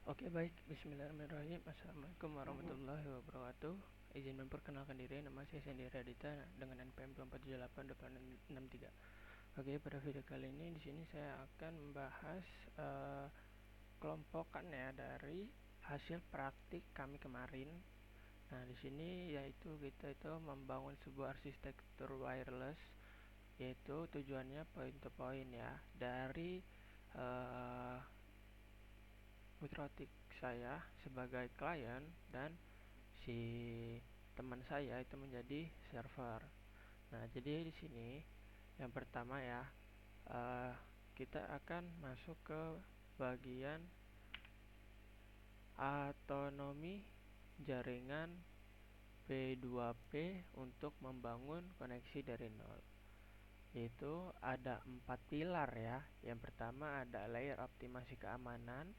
Oke, baik. Bismillahirrahmanirrahim. Assalamualaikum warahmatullahi wabarakatuh. Izin memperkenalkan diri, nama saya Sandy Radita dengan NPM 4782863. Oke, pada video kali ini di sini saya akan membahas kelompokan ya dari hasil praktik kami kemarin. Nah, di sini yaitu kita itu membangun sebuah arsitektur wireless, yaitu tujuannya point to point ya, dari uh, mikrotik saya sebagai klien dan si teman saya itu menjadi server. Nah, jadi di sini yang pertama ya, uh, kita akan masuk ke bagian autonomi jaringan P2P untuk membangun koneksi dari nol. Yaitu ada 4 pilar ya. Yang pertama ada layer optimasi keamanan,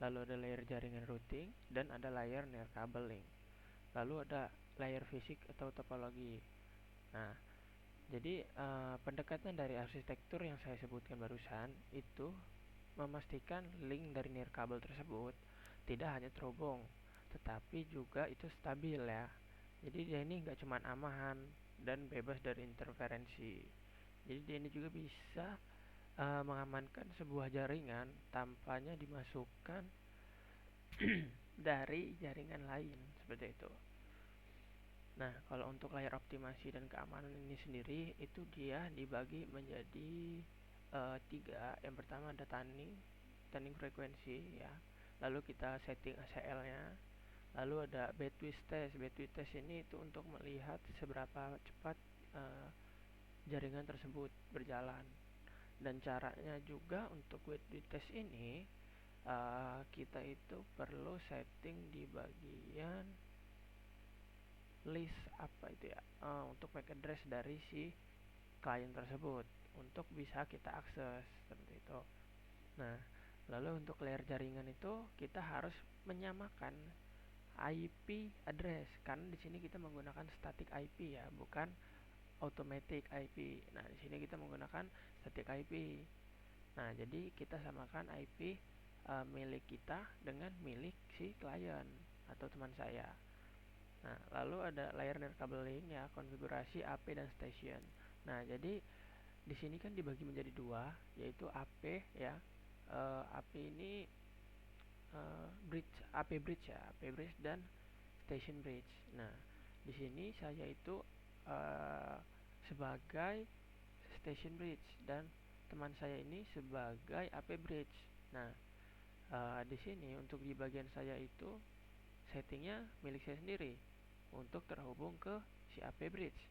lalu ada layer jaringan routing, dan ada layer near cabling. Lalu ada layer fisik atau topologi. Nah, jadi pendekatan dari arsitektur yang saya sebutkan barusan itu memastikan link dari near kabel tersebut tidak hanya terhubung, tetapi juga itu stabil ya. Jadi dia ini nggak cuma aman dan bebas dari interferensi. Jadi dia ini juga bisa mengamankan sebuah jaringan tanpanya dimasukkan dari jaringan lain seperti itu. Nah, kalau untuk layar optimasi dan keamanan ini sendiri itu dia dibagi menjadi tiga. Yang pertama ada tuning frekuensi ya. Lalu kita setting ACL-nya. Lalu ada bandwidth test. Bandwidth test ini itu untuk melihat seberapa cepat uh, jaringan tersebut berjalan. Dan caranya juga untuk bandwidth test ini kita itu perlu setting di bagian list apa itu ya, untuk MAC address dari si klien tersebut untuk bisa kita akses seperti itu. Nah, lalu untuk layer jaringan itu kita harus menyamakan IP address karena di sini kita menggunakan static IP ya, bukan automatic IP. Nah, di sini kita menggunakan static IP. Nah, jadi kita samakan IP milik kita dengan milik si klien atau teman saya. Nah, lalu ada layer near cabling ya, konfigurasi AP dan station. Nah, jadi di sini kan dibagi menjadi dua, yaitu AP ya. AP ini bridge, AP bridge ya, AP bridge dan station bridge. Nah, di sini saya itu uh, sebagai station bridge dan teman saya ini sebagai AP bridge. Nah, di sini untuk di bagian saya itu settingnya milik saya sendiri untuk terhubung ke si AP bridge,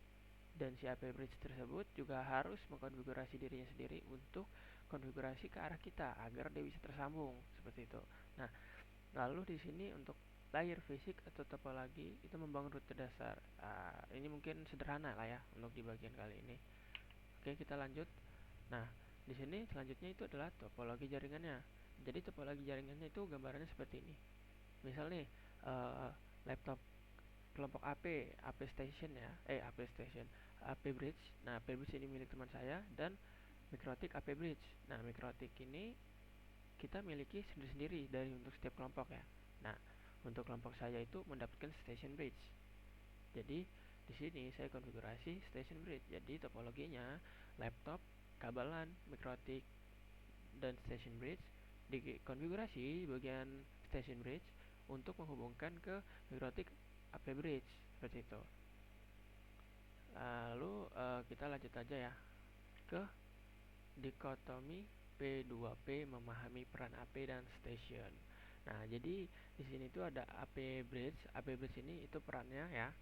dan si AP bridge tersebut juga harus mengkonfigurasi dirinya sendiri untuk konfigurasi ke arah kita agar dia bisa tersambung seperti itu. Nah, lalu di sini untuk layer fisik atau topologi itu membangun rute dasar. Ini mungkin sederhana lah ya untuk di bagian kali ini. Oke, kita lanjut. Nah, di sini selanjutnya itu adalah topologi jaringannya. Jadi topologi jaringannya itu gambarannya seperti ini. Misal nih, laptop kelompok AP station ya, AP station, AP bridge. Nah, AP bridge ini milik teman saya dan mikrotik AP bridge. Nah, mikrotik ini kita miliki sendiri-sendiri dari untuk setiap kelompok ya. Nah, untuk kelompok saya itu mendapatkan station bridge. Jadi di sini saya konfigurasi station bridge. Jadi topologinya laptop, kabelan, mikrotik dan station bridge dikonfigurasi bagian station bridge untuk menghubungkan ke mikrotik AP bridge seperti itu. Lalu kita lanjut aja ya ke dikotomi P2P memahami peran AP dan station. Nah, jadi di sini tuh ada AP bridge. AP bridge ini itu perannya ya,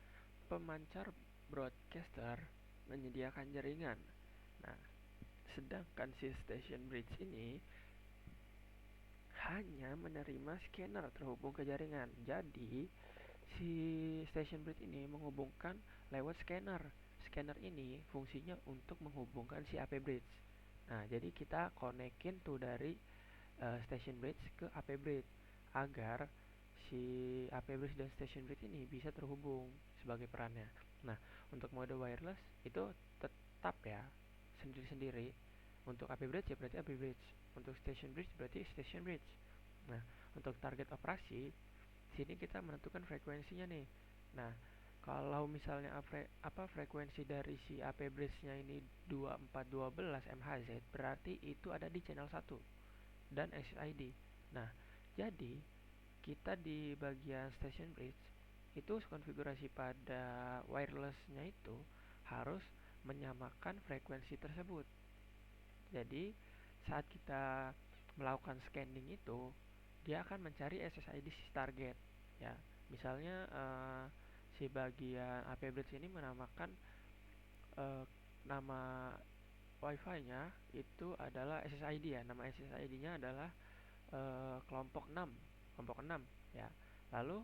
pemancar broadcaster menyediakan jaringan. Nah, sedangkan si station bridge ini hanya menerima scanner terhubung ke jaringan. Jadi, si station bridge ini menghubungkan lewat scanner. Scanner ini fungsinya untuk menghubungkan si AP bridge. Nah, jadi kita konekin tuh dari station bridge ke AP bridge agar si AP bridge dan station bridge ini bisa terhubung sebagai perannya. Nah, untuk mode wireless itu tetap ya sendiri-sendiri. Untuk AP bridge ya berarti AP bridge. Untuk station bridge berarti station bridge. Nah, untuk target operasi, sini kita menentukan frekuensinya nih. Nah, kalau misalnya frekuensi dari si AP bridge-nya ini 2412 MHz, berarti itu ada di channel 1 dan SSID. Nah, jadi kita di bagian station bridge itu konfigurasi pada wirelessnya itu harus menyamakan frekuensi tersebut. Jadi saat kita melakukan scanning itu, dia akan mencari SSID si target. Ya, misalnya si bagian AP bridge ini menamakan eh, nama WiFi-nya itu adalah SSID ya. Nama SSID-nya adalah kelompok 6, kelompok 6 ya. Lalu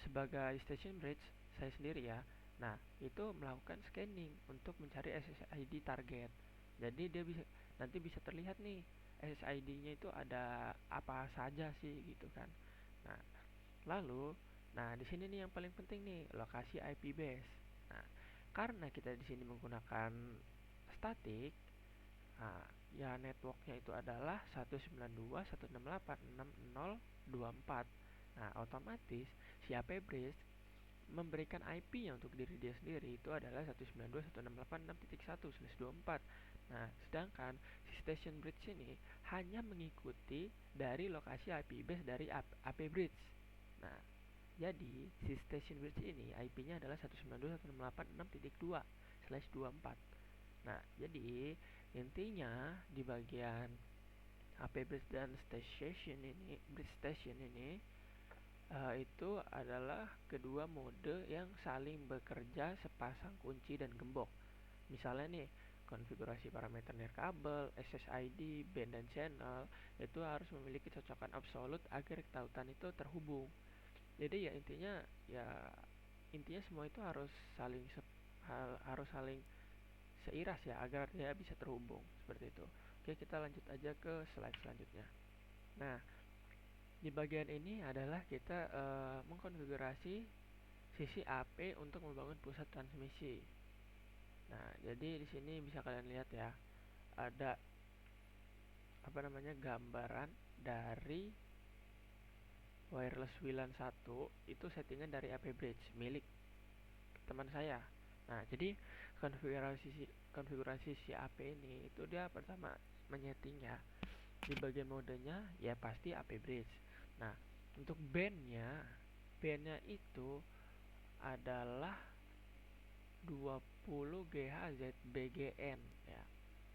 sebagai station bridge saya sendiri ya. Nah, itu melakukan scanning untuk mencari SSID target. Jadi dia nanti bisa terlihat nih SSID-nya itu ada apa saja sih gitu kan. Nah, lalu di sini nih yang paling penting nih, lokasi IP base. Nah, karena kita di sini menggunakan statik, nah, ya networknya itu adalah 192.168.6024. Nah, otomatis si AP bridge memberikan IP-nya untuk diri dia sendiri itu adalah 192.168.6.1/24. Nah, sedangkan si station bridge ini hanya mengikuti dari lokasi IP base dari AP bridge. Nah, jadi si station bridge ini IP-nya adalah 192.168.6.2/24. Nah, jadi intinya di bagian AP bridge dan bridge station ini itu adalah kedua mode yang saling bekerja sepasang kunci dan gembok. Misalnya nih, konfigurasi parameter nirkabel, SSID, band dan channel itu harus memiliki cocokan absolut agar tautan itu terhubung. Jadi intinya semua itu harus saling seiras ya agar dia bisa terhubung seperti itu. Oke, kita lanjut aja ke slide selanjutnya. Nah, di bagian ini adalah kita mengkonfigurasi sisi AP untuk membangun pusat transmisi. Nah, jadi di sini bisa kalian lihat ya, ada gambaran dari wireless WLAN 1 itu settingan dari AP bridge milik teman saya. Nah, jadi konfigurasi si AP ini itu dia pertama menyetingnya di bagian modenya ya pasti AP bridge. Nah, untuk bandnya itu adalah 20 GHz BGN ya.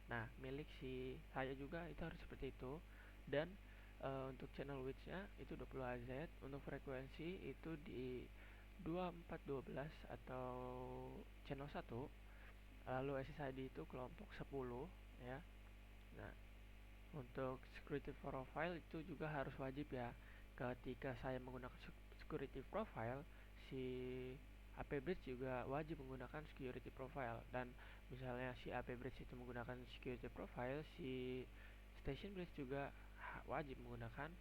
Nah, milik si saya juga itu harus seperti itu. Dan untuk channel width-nya itu 20 Hz, untuk frekuensi itu di 2412 atau channel 1. Lalu SSID itu kelompok 10 ya. Nah, untuk security profile itu juga harus wajib ya. Ketika saya menggunakan security profile, si AP Bridge juga wajib menggunakan security profile. Dan misalnya si AP Bridge itu menggunakan security profile, si Station Bridge juga wajib menggunakan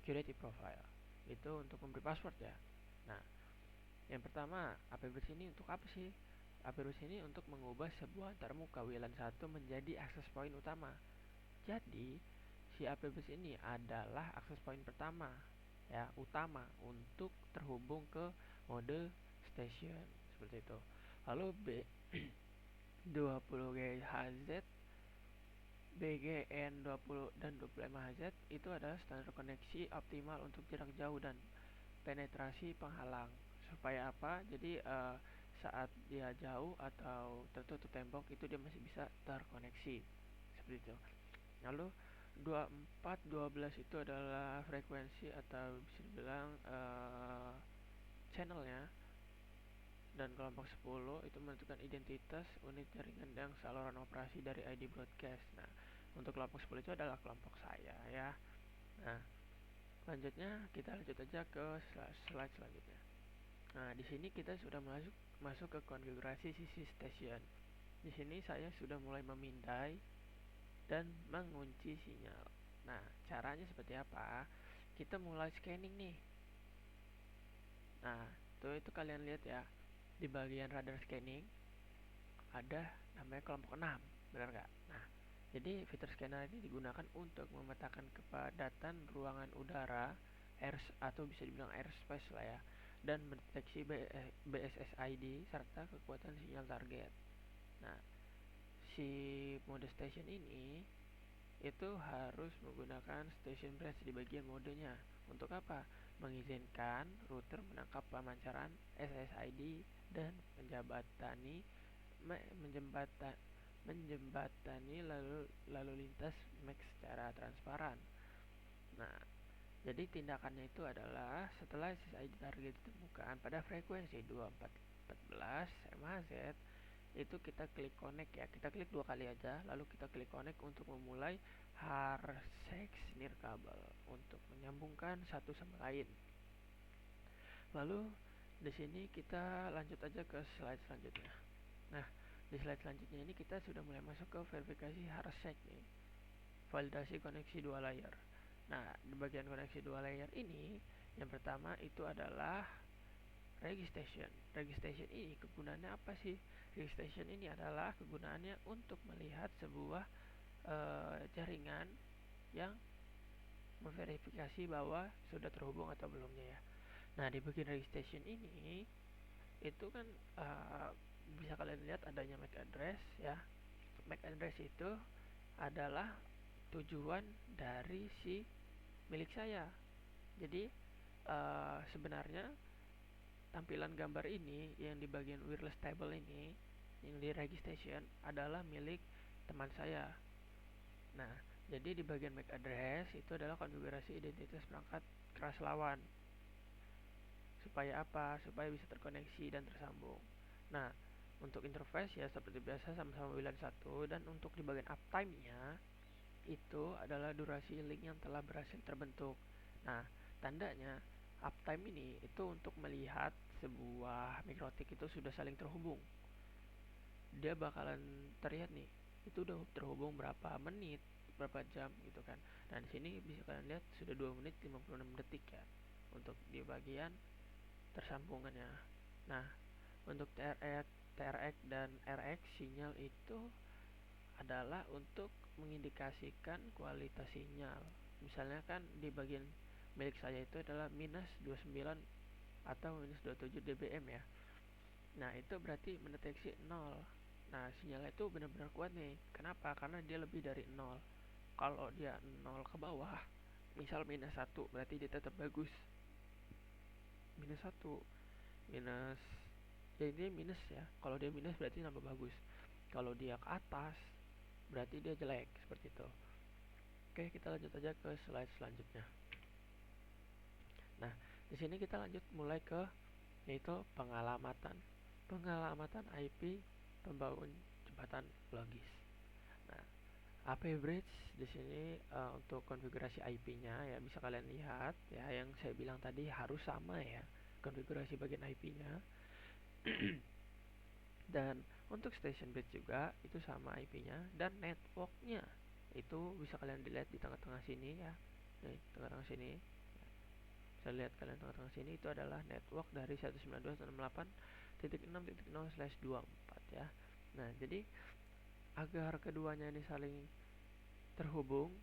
security profile. Itu untuk memberi password ya. Nah, yang pertama, AP Bridge ini untuk apa sih? AP Bridge ini untuk mengubah sebuah antarmuka WLAN 1 menjadi access point utama. Jadi, si AP bridge ini adalah akses point pertama ya, utama untuk terhubung ke mode station seperti itu. Lalu 20 GHz, BGN 20 dan 20 MHz itu adalah standar koneksi optimal untuk jarak jauh dan penetrasi penghalang. Supaya apa? Jadi saat dia jauh atau tertutup tembok itu dia masih bisa terkoneksi seperti itu. Lalu 2412 itu adalah frekuensi atau bisa dibilang channelnya, dan kelompok 10 itu menentukan identitas unit jaringan dan saluran operasi dari ID broadcast. Nah, untuk kelompok 10 itu adalah kelompok saya ya. Nah, selanjutnya kita lanjut aja ke slide selanjutnya. Nah, di sini kita sudah masuk ke konfigurasi sisi station. Di sini saya sudah mulai memindai dan mengunci sinyal. Nah, caranya seperti apa? Kita mulai scanning nih. Nah, itu kalian lihat ya. Di bagian radar scanning ada namanya kelompok 6, benar nggak? Nah, Jadi fitur scanner ini digunakan untuk memetakan kepadatan ruangan udara atau bisa dibilang airspace lah ya, dan mendeteksi BSSID serta kekuatan sinyal target. Nah, si mode station ini itu harus menggunakan station bridge di bagian modenya. Untuk apa? Mengizinkan router menangkap pemancaran SSID dan menjembatani lalu lintas MAC secara transparan. Nah, jadi tindakannya itu adalah setelah SSID target ditemukan pada frekuensi 2414 MHz, itu kita klik connect ya. Kita klik 2 kali aja, lalu kita klik connect untuk memulai HARSEX nirkabel untuk menyambungkan satu sama lain. Lalu di sini kita lanjut aja ke slide selanjutnya. Nah, di slide selanjutnya ini kita sudah mulai masuk ke verifikasi HARSEX nih. Validasi koneksi 2 layer. Nah, di bagian koneksi 2 layer ini, yang pertama itu adalah registration. Registration ini kegunaannya apa sih? Registration ini adalah kegunaannya untuk melihat sebuah jaringan yang memverifikasi bahwa sudah terhubung atau belumnya ya. Nah, di bagian registration ini itu kan bisa kalian lihat adanya MAC address ya. MAC address itu adalah tujuan dari si milik saya. Jadi sebenarnya tampilan gambar ini yang di bagian wireless table ini yang di registration adalah milik teman saya. Nah, jadi di bagian MAC address itu adalah konfigurasi identitas perangkat keras lawan. Supaya apa? Supaya bisa terkoneksi dan tersambung. Nah, untuk interface ya seperti biasa sama-sama WLAN 1, dan untuk di bagian uptime-nya itu adalah durasi link yang telah berhasil terbentuk. Nah, tandanya uptime ini itu untuk melihat sebuah mikrotik itu sudah saling terhubung. Dia bakalan terlihat nih, itu udah terhubung berapa menit, berapa jam gitu kan. Nah, di sini bisa kalian lihat sudah 2 menit 56 detik ya untuk di bagian tersambungannya. Nah, untuk TRX dan RX sinyal itu adalah untuk mengindikasikan kualitas sinyal. Misalnya kan di bagian milik saya itu adalah minus 29 atau minus 27 dBm ya. Nah, itu berarti mendeteksi 0. Nah, sinyalnya itu benar-benar kuat nih. Kenapa? Karena dia lebih dari 0. Kalau dia 0 ke bawah, misal minus 1, berarti dia tetap bagus. Minus 1, minus, ya ini minus ya. Kalau dia minus berarti nambah bagus. Kalau dia ke atas, berarti dia jelek, seperti itu. Oke, kita lanjut aja ke slide selanjutnya. Nah, di sini kita lanjut mulai ke yaitu pengalamatan IP pembangun jembatan logis. Nah, AP Bridge di sini untuk konfigurasi IP-nya ya bisa kalian lihat ya, yang saya bilang tadi harus sama ya konfigurasi bagian IP-nya. Dan untuk station bridge juga itu sama IP-nya, dan network-nya itu bisa kalian dilihat di tengah-tengah sini ya. Nih, tengah-tengah sini. Saya lihat kalian tengah-tengah sini itu adalah network dari 192.168.6.0/24 ya. Nah, jadi agar keduanya ini saling terhubung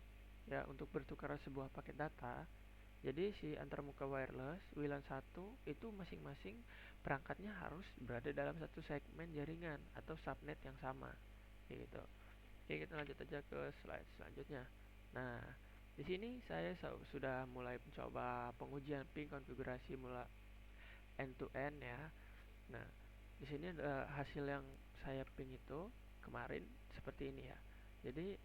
ya untuk bertukar sebuah paket data, jadi si antarmuka wireless WLAN 1 itu masing-masing perangkatnya harus berada dalam satu segmen jaringan atau subnet yang sama gitu. Oke, kita lanjut aja ke slide selanjutnya. Nah, di sini saya sudah mulai mencoba pengujian ping konfigurasi mulai end to end ya. Nah, di sini hasil yang saya ping itu kemarin seperti ini ya. Jadi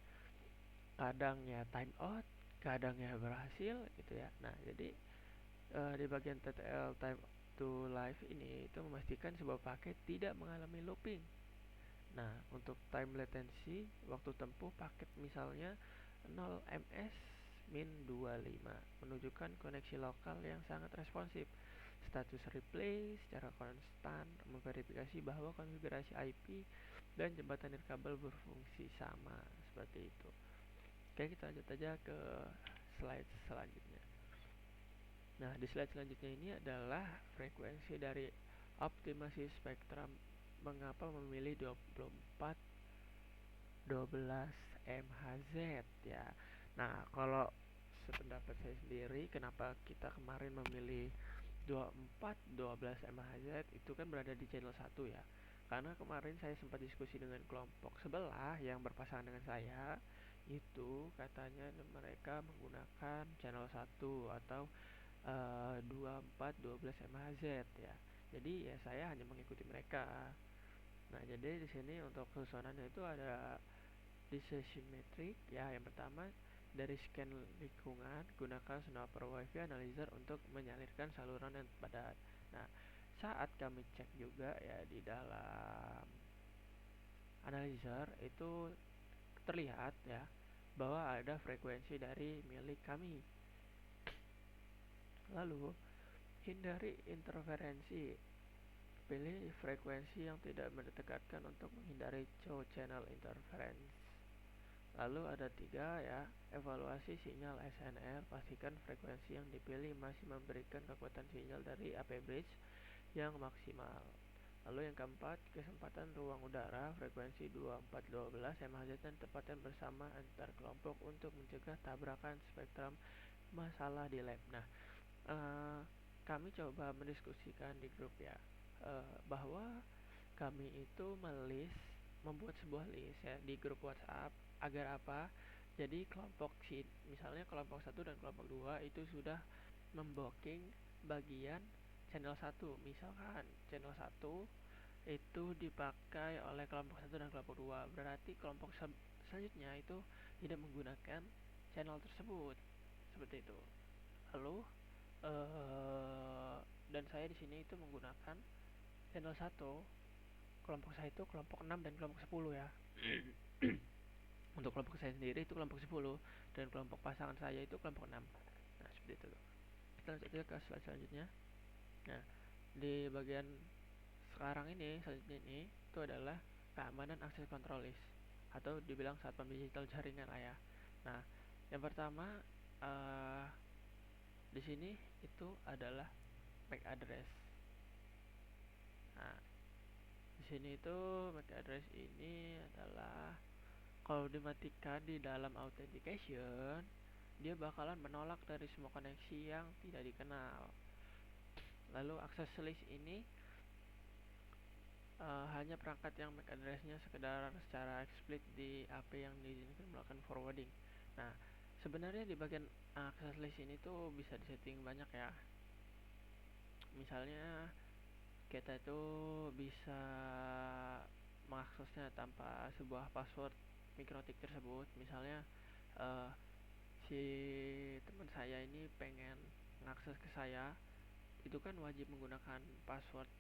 kadang ya time out, kadang ya berhasil gitu ya. Nah, jadi di bagian TTL time to live ini itu memastikan sebuah paket tidak mengalami looping. Nah, untuk time latency waktu tempuh paket misalnya 0 ms min 25 menunjukkan koneksi lokal yang sangat responsif. Status replay secara konstan memverifikasi bahwa konfigurasi IP dan jembatan nirkabel berfungsi sama, seperti itu. Oke, kita lanjut aja ke slide selanjutnya. Nah, di slide selanjutnya ini adalah frekuensi dari optimasi spektrum. Mengapa memilih 24 12 MHz ya. Nah, kalau sependapat saya sendiri, kenapa kita kemarin memilih 24 12 MHz itu kan berada di channel 1 ya. Karena kemarin saya sempat diskusi dengan kelompok sebelah yang berpasangan dengan saya, itu katanya mereka menggunakan channel 1 atau 24 12 MHz ya. Jadi ya saya hanya mengikuti mereka. Nah, jadi di sini untuk susunannya itu ada decision metric ya. Yang pertama, dari scan lingkungan gunakan snapper wifi analyzer untuk menyalurkan saluran yang padat. Nah, saat kami cek juga ya di dalam analyzer itu terlihat ya bahwa ada frekuensi dari milik kami. Lalu hindari interferensi. Pilih frekuensi yang tidak mendekatkan untuk menghindari chow channel interference. Lalu ada 3 ya, evaluasi sinyal SNR, pastikan frekuensi yang dipilih masih memberikan kekuatan sinyal dari AP bridge yang maksimal. Lalu yang keempat, kesempatan ruang udara, frekuensi 2412 MHz dan tempatkan bersama antar kelompok untuk mencegah tabrakan spektrum masalah di lab. Nah, kami coba mendiskusikan di grup ya, bahwa kami itu membuat sebuah list ya di grup WhatsApp agar apa? Jadi misalnya kelompok 1 dan kelompok 2 itu sudah memblocking bagian channel 1. Misalkan channel 1 itu dipakai oleh kelompok 1 dan kelompok 2. Berarti kelompok selanjutnya itu tidak menggunakan channel tersebut. Seperti itu. Lalu dan saya di sini itu menggunakan channel 1. Kelompok saya itu kelompok 6 dan kelompok 10 ya. Untuk kelompok saya sendiri itu kelompok 10 dan kelompok pasangan saya itu kelompok 6. Nah, seperti itu. Kita lanjut aja ke slide selanjutnya. Nah, di bagian selanjutnya ini itu adalah keamanan akses control list atau dibilang satpam digital jaringan lah ya. Nah, yang pertama di sini itu adalah MAC address. Nah, di sini itu MAC address ini adalah kalau dimatikan di dalam authentication, dia bakalan menolak dari semua koneksi yang tidak dikenal. Lalu access list ini hanya perangkat yang MAC address-nya sekedar secara explicit di AP yang diizinkan melakukan forwarding. Nah, sebenarnya di bagian access list ini tuh bisa disetting banyak ya. Misalnya kita itu bisa mengaksesnya tanpa sebuah password mikrotik tersebut. Misalnya si teman saya ini pengen mengakses ke saya, itu kan wajib menggunakan password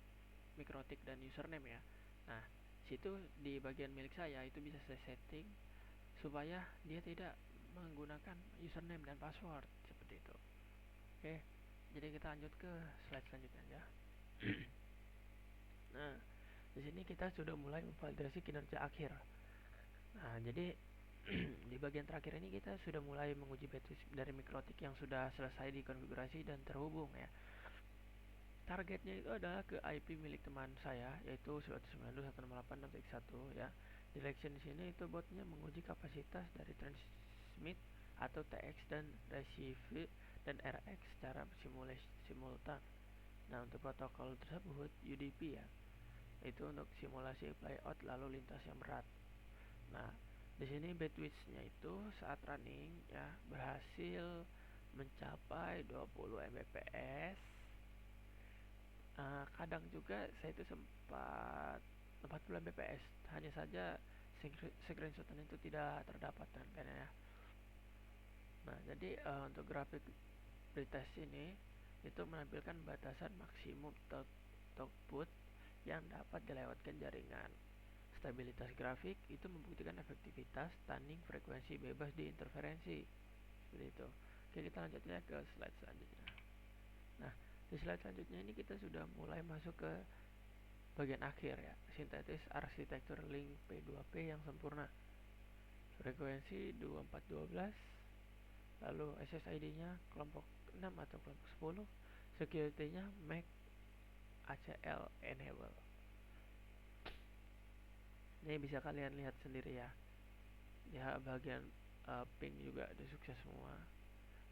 mikrotik dan username ya. Nah, situ di bagian milik saya itu bisa saya setting supaya dia tidak menggunakan username dan password seperti itu. Oke, jadi kita lanjut ke slide selanjutnya ya. Nah, di sini kita sudah mulai memvalidasi kinerja akhir. Nah, jadi di bagian terakhir ini kita sudah mulai menguji bandwidth dari mikrotik yang sudah selesai dikonfigurasi dan terhubung ya. Targetnya itu adalah ke IP milik teman saya yaitu 192.168.6.1 ya. Direction di sini itu botnya menguji kapasitas dari transmit atau TX dan receive dan RX secara simultan. Nah, untuk protokol tersebut UDP ya. Itu untuk simulasi playout lalu lintas yang berat. Nah, di sini bandwidth-nya itu saat running ya berhasil mencapai 20 Mbps. Kadang juga saya itu sempat 40 Mbps. Hanya saja screenshotan itu tidak terdapat kan ya. Nah, jadi untuk grafik pretest ini itu menampilkan batasan maksimum output yang dapat dilewatkan jaringan. Stabilitas grafik itu membuktikan efektivitas stunning frekuensi bebas di interferensi. Seperti itu. Oke, kita lanjutnya ke slide selanjutnya. Nah, di slide selanjutnya ini kita sudah mulai masuk ke bagian akhir ya, sintetis arsitektur link P2P yang sempurna. Frekuensi 2412, lalu SSID-nya kelompok 6 atau kelompok 10, security-nya MAC ACL enable. Ini bisa kalian lihat sendiri ya. Ya bagian ping juga udah sukses semua.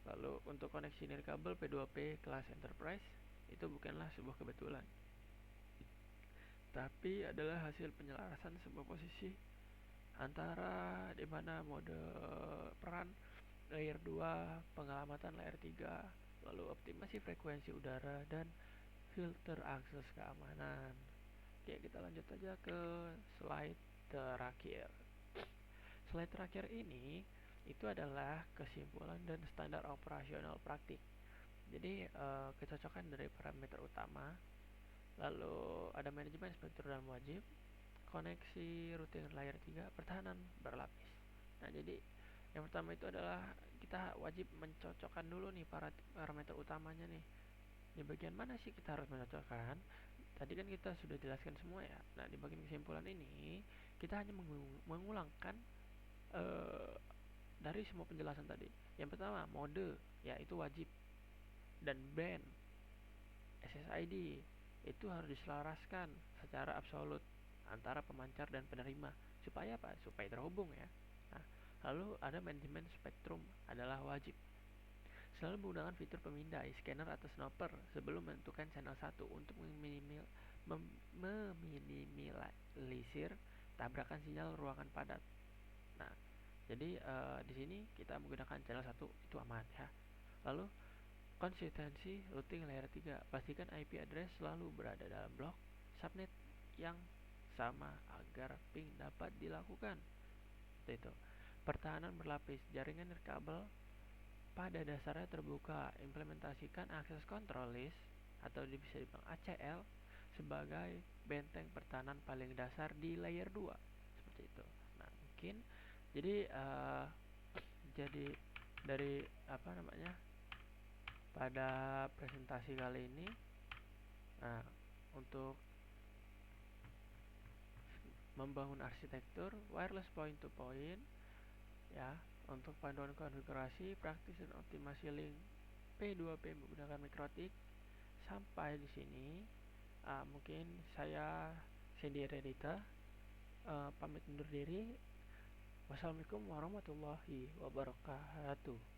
Lalu untuk koneksi nirkabel P2P kelas enterprise itu bukanlah sebuah kebetulan, tapi adalah hasil penyelarasan sebuah posisi antara di mana mode peran layer 2, pengamatan layer 3, lalu optimasi frekuensi udara dan filter akses keamanan. Oke, kita lanjut aja ke slide terakhir. Slide terakhir ini itu adalah kesimpulan dan standar operasional praktik. Jadi kecocokan dari parameter utama, lalu ada manajemen spektrum dan wajib, koneksi routing layer 3, pertahanan berlapis. Nah, jadi yang pertama itu adalah kita wajib mencocokkan dulu nih parameter utamanya nih. Di bagian mana sih kita harus mencocokkan? Tadi kan kita sudah jelaskan semua ya. Nah, di bagian kesimpulan ini kita hanya mengulangkan eh, dari semua penjelasan tadi. Yang pertama, mode, ya itu wajib, dan band SSID itu harus diselaraskan secara absolut antara pemancar dan penerima. Supaya apa? Supaya terhubung ya. Nah, lalu ada manajemen spektrum adalah wajib. Selalu menggunakan fitur pemindai, scanner atau snapper sebelum menentukan channel 1 untuk meminimalisir tabrakan sinyal ruangan padat. Nah, jadi di sini kita menggunakan channel 1 itu aman ya. Lalu konsistensi routing layer 3. Pastikan IP address selalu berada dalam blok subnet yang sama agar ping dapat dilakukan. Itu. Pertahanan berlapis. Jaringan nirkabel pada dasarnya terbuka. Implementasikan akses control list atau bisa dibilang ACL sebagai benteng pertahanan paling dasar di layer 2. Seperti itu. Nah, mungkin jadi dari apa namanya? Pada presentasi kali ini, nah, untuk membangun arsitektur wireless point to point ya, untuk panduan konfigurasi praktis dan optimasi link P2P menggunakan MikroTik. Sampai di sini mungkin saya Sandy Redita pamit undur diri. Wassalamualaikum warahmatullahi wabarakatuh.